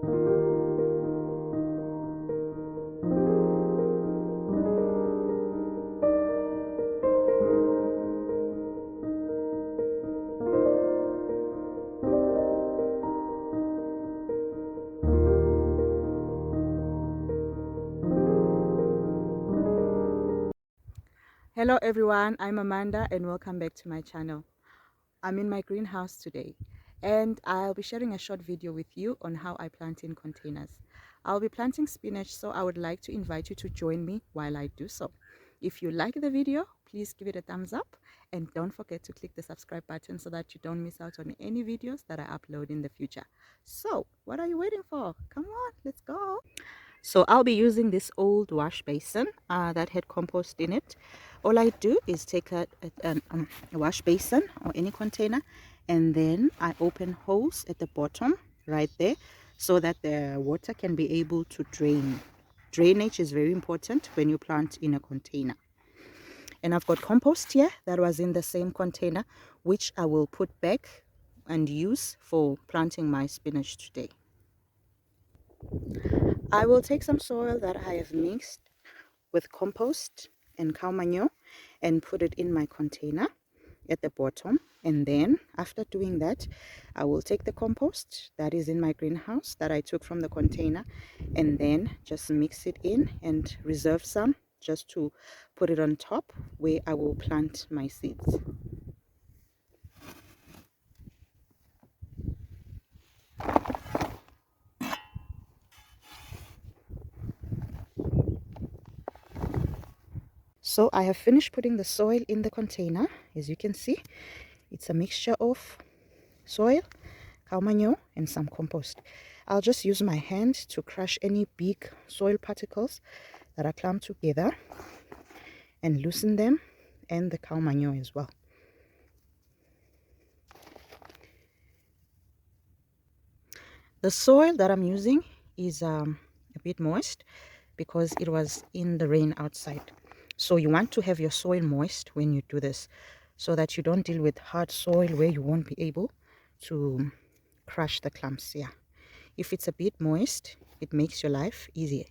Hello everyone, I'm Amanda and welcome back to my channel. I'm in my greenhouse today and I'll be sharing a short video with you on how I plant in containers. I'll be planting spinach, so I would like to invite you to join me while I do so. If you like the video, please give it a thumbs up and don't forget to click the subscribe button so that you don't miss out on any videos that I upload in the future. So what are you waiting for? Come on, let's go. So I'll be using this old wash basin that had compost in it. All I do is take a wash basin or any container, and then I open holes at the bottom right there so that the water can be able to drain. Drainage is very important when you plant in a container. And I've got compost here that was in the same container, which I will put back and use for planting my spinach today. I will take some soil that I have mixed with compost and cow manure and put it in my container at the bottom, and then after doing that I will take the compost that is in my greenhouse that I took from the container and then just mix it in and reserve some just to put it on top where I will plant my seeds. So I have finished putting the soil in the container. As you can see, it's a mixture of soil, cow manure and some compost. I'll just use my hand to crush any big soil particles that are clumped together and loosen them, and the cow manure as well. The soil that I'm using is a bit moist because it was in the rain outside. So you want to have your soil moist when you do this so that you don't deal with hard soil where you won't be able to crush the clumps. Yeah, if it's a bit moist, it makes your life easier.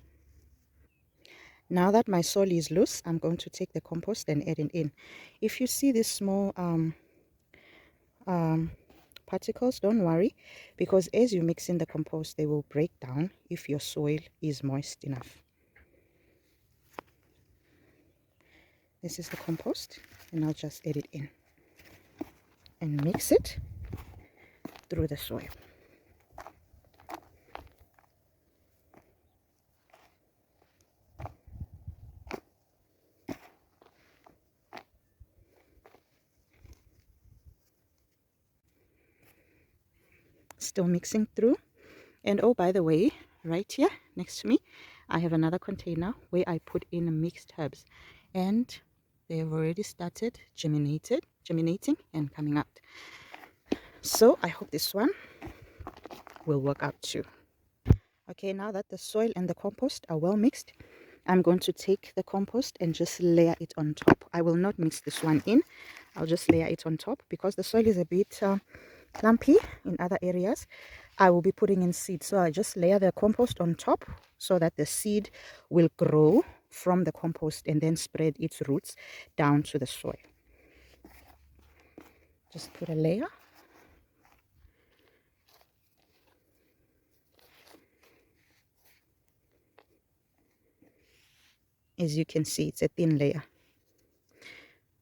Now that my soil is loose, I'm going to take the compost and add it in. If you see these small particles, don't worry, because as you mix in the compost, they will break down if your soil is moist enough. This is the compost, and I'll just add it in and mix it through the soil. Still mixing through. And oh, by the way, right here next to me I have another container where I put in mixed herbs, and they have already started germinating and coming out. So I hope this one will work out too. Okay, now that the soil and the compost are well mixed, I'm going to take the compost and just layer it on top. I will not mix this one in. I'll just layer it on top because the soil is a bit clumpy in other areas. I will be putting in seed, so I just layer the compost on top so that the seed will grow from the compost and then spread its roots down to the soil. Just put a layer. As you can see, it's a thin layer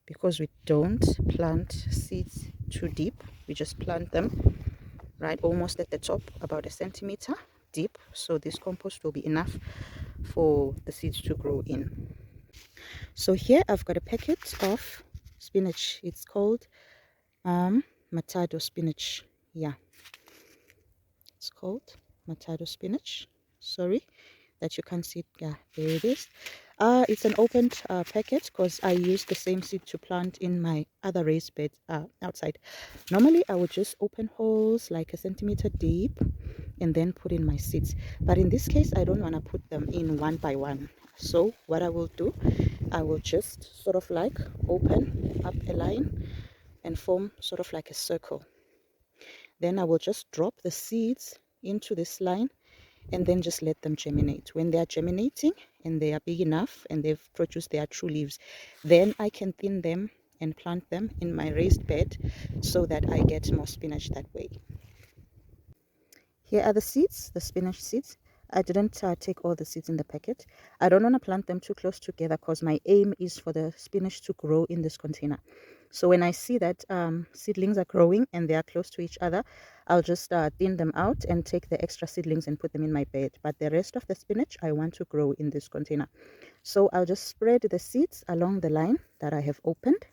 because we don't plant seeds too deep. We just plant them right almost at the top, about 1 centimeter deep, so this compost will be enough for the seeds to grow in. So here I've got a packet of spinach. It's called matado spinach. Yeah, it's called matado spinach. Sorry that you can't see it. Yeah, there it is. It's an opened packet because I used the same seed to plant in my other raised bed outside. Normally I would just open holes like 1 centimeter deep and then put in my seeds, but in this case I don't want to put them in one by one. So what I will do, I will just sort of like open up a line and form sort of like a circle. Then I will just drop the seeds into this line and then just let them germinate. When they are germinating and they are big enough and they've produced their true leaves, then I can thin them and plant them in my raised bed so that I get more spinach that way. Here are the seeds, the spinach seeds. I didn't take all the seeds in the packet. I don't want to plant them too close together because my aim is for the spinach to grow in this container. So when I see that seedlings are growing and they are close to each other, I'll just thin them out and take the extra seedlings and put them in my bed. But the rest of the spinach I want to grow in this container. So I'll just spread the seeds along the line that I have opened.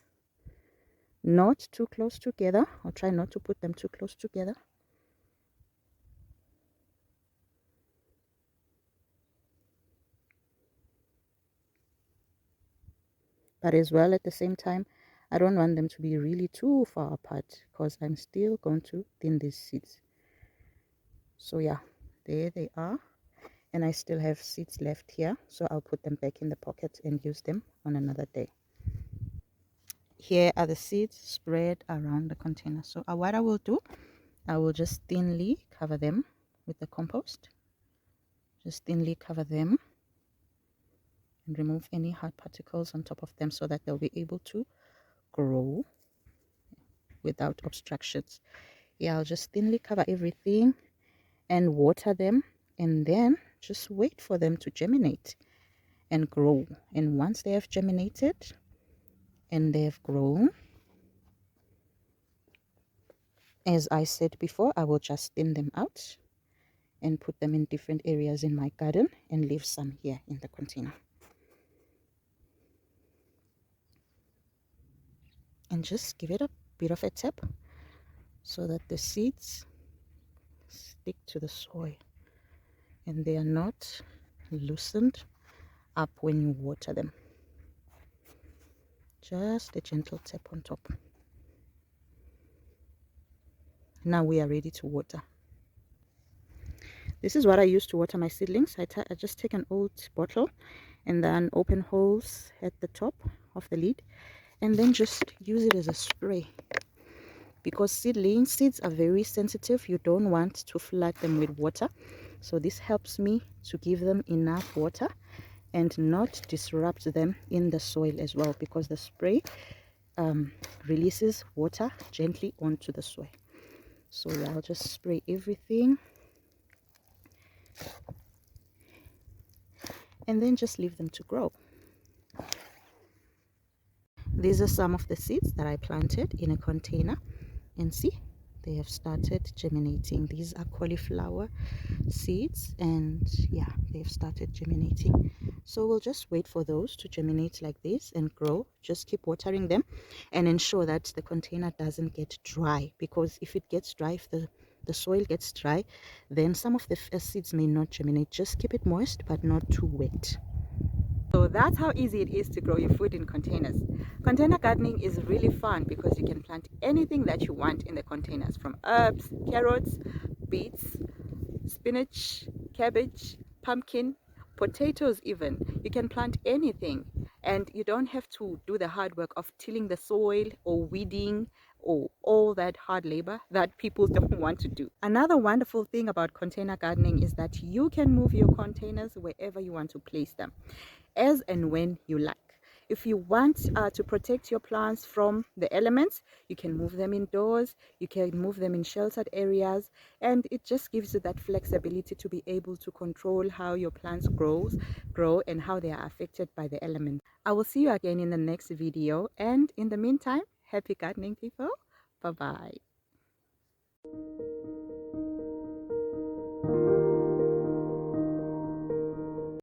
Not too close together. I'll try not to put them too close together. But as well, at the same time, I don't want them to be really too far apart because I'm still going to thin these seeds. So yeah, there they are, and I still have seeds left here, so I'll put them back in the pocket and use them on another day. Here are the seeds spread around the container. So what I will do, I will just thinly cover them with the compost. Just thinly cover them and remove any hard particles on top of them so that they'll be able to grow without obstructions. Yeah, I'll just thinly cover everything and water them, and then just wait for them to germinate and grow. And once they have germinated and they have grown, as I said before, I will just thin them out and put them in different areas in my garden and leave some here in the container. And just give it a bit of a tap so that the seeds stick to the soil and they are not loosened up when you water them. Just a gentle tap on top. Now we are ready to water. This is what I use to water my seedlings. I just take an old bottle and then open holes at the top of the lid and then just use it as a spray. Because seeds are very sensitive, you don't want to flood them with water. So this helps me to give them enough water and not disrupt them in the soil as well, because the spray releases water gently onto the soil. So yeah, I'll just spray everything and then just leave them to grow. These are some of the seeds that I planted in a container, and see, they have started germinating. These are cauliflower seeds, and yeah, they've started germinating. So we'll just wait for those to germinate like this and grow. Just keep watering them and ensure that the container doesn't get dry, because if it gets dry, if the soil gets dry, then some of the seeds may not germinate. Just keep it moist but not too wet. So that's how easy it is to grow your food in containers. Container gardening is really fun because you can plant anything that you want in the containers, from herbs, carrots, beets, spinach, cabbage, pumpkin, potatoes even. You can plant anything, and you don't have to do the hard work of tilling the soil or weeding or all that hard labor that people don't want to do. Another wonderful thing about container gardening is that you can move your containers wherever you want to place them, as and when you like. If you want to protect your plants from the elements, you can move them indoors, you can move them in sheltered areas, and it just gives you that flexibility to be able to control how your plants grow and how they are affected by the elements. I will see you again in the next video, and in the meantime, happy gardening, people. Bye bye.